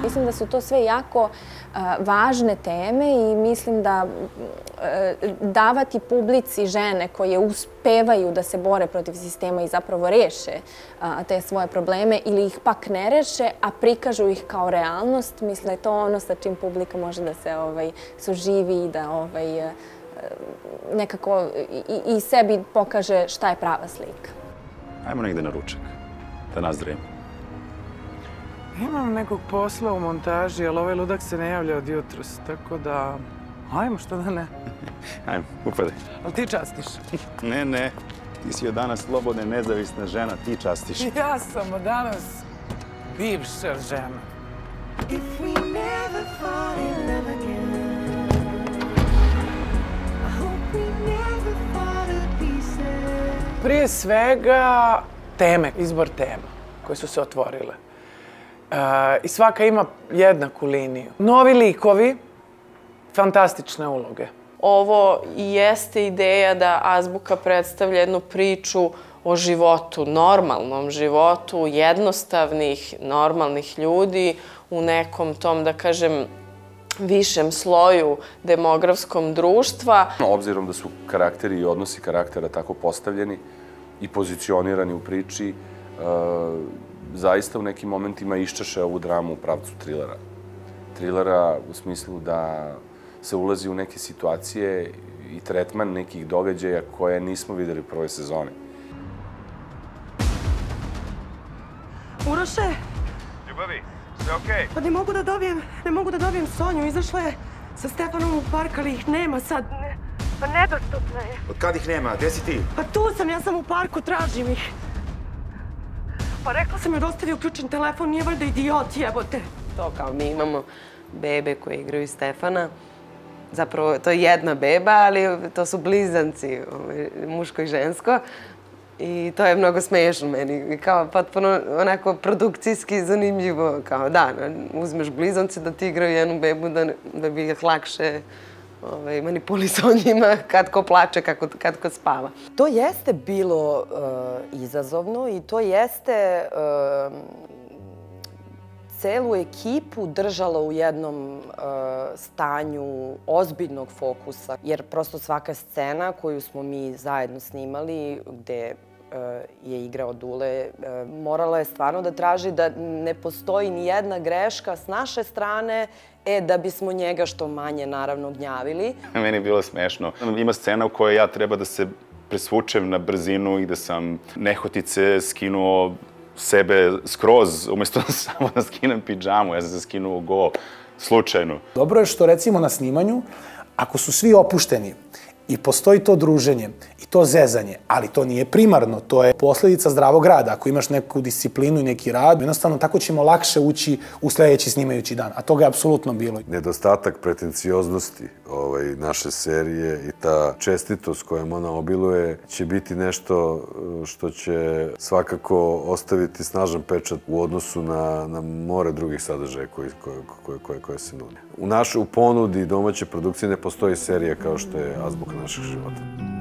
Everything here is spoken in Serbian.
Mislim da su to sve jako važne teme i mislim da davati publici žene koje uspevaju da se bore protiv sistema i zapravo reše te svoje probleme ili ih pak ne reše, a prikažu ih kao realnost, mislim da je to ono sa čim publika može da se suživi i da nekako i sebi pokaže šta je prava slika. Ajmo negde na ručak, da nazdravimo. Imam nekog posla u montaži, ali ovaj ludak se ne javlja od jutros, tako da... Ajmo, što da ne? Ajmo, upadaj. Ali ti častiš? Ne. Ti si od danas slobodna, nezavisna žena, ti častiš. Ja sam od danas bivša žena. Prije svega teme, izbor tema koje su se otvorile. I svaka ima jednaku liniju. Novi likovi, fantastične uloge. Ovo i jeste ideja da azbuka predstavlja jednu priču o životu, normalnom životu, jednostavnih, normalnih ljudi u nekom tom, da kažem, višem sloju demografskom društva. Obzirom da su karakteri i odnosi karaktera tako postavljeni i pozicionirani u priči, zaista u nekim momentima iščeše ovu dramu u pravcu trilera. Trilera u smislu da se ulazi u neke situacije i tretman nekih događaja koje nismo videli u prvoj sezoni. Uroše! Ljubavi, sve okej? Pa ne mogu da dobijem Sonju. Izašla je sa Stefanom u park, ali ih nema sad. Pa nedostupna je. Od kad ih nema? Gde si ti? Pa tu sam, ja sam u parku, tražim ih. Pa rekla sam joj da ostavi uključen telefon, nije valjda idiot, jebote. To kao mi imamo bebe koje igraju Stefana. Zapravo, to je jedna beba, ali to su blizanci, muško i žensko. I to je mnogo smiješno meni. Kao potpuno onako produkcijski zanimljivo. Kao da, uzmeš blizance da ti igraju jednu bebu da bi ih lakše manipulisao njima kad ko plače, kad ko spava. To jeste bilo izazovno i to jeste celu ekipu držalo u jednom stanju ozbiljnog fokusa. Jer prosto svaka scena koju smo mi zajedno snimali, gde je igrao Dule, morala je stvarno da traži da ne postoji ni jedna greška s naše strane, da bismo njega što manje, naravno, gnjavili. Meni je bilo smešno. Ima scena u kojoj ja treba da se presvučem na brzinu i da sam nehotice skinuo sebe skroz, umjesto samo da skinem pidžamu. Ja sam se skinuo go, slučajno. Dobro je što, recimo, na snimanju, ako su svi opušteni i postoji to druženje i to zezanje, ali to nije primarno, to je posledica zdravog rada. Ako imaš neku disciplinu i neki rad, jednostavno tako ćemo lakše ući u sledeći snimajući dan, a toga je apsolutno bilo. Nedostatak pretencioznosti naše serije i ta čestitost kojom ona obiluje će biti nešto što će svakako ostaviti snažan pečat u odnosu na more drugih sadržaja koje se nude. U ponudi domaće produkcije ne postoji serija kao što je Azbuka naših života.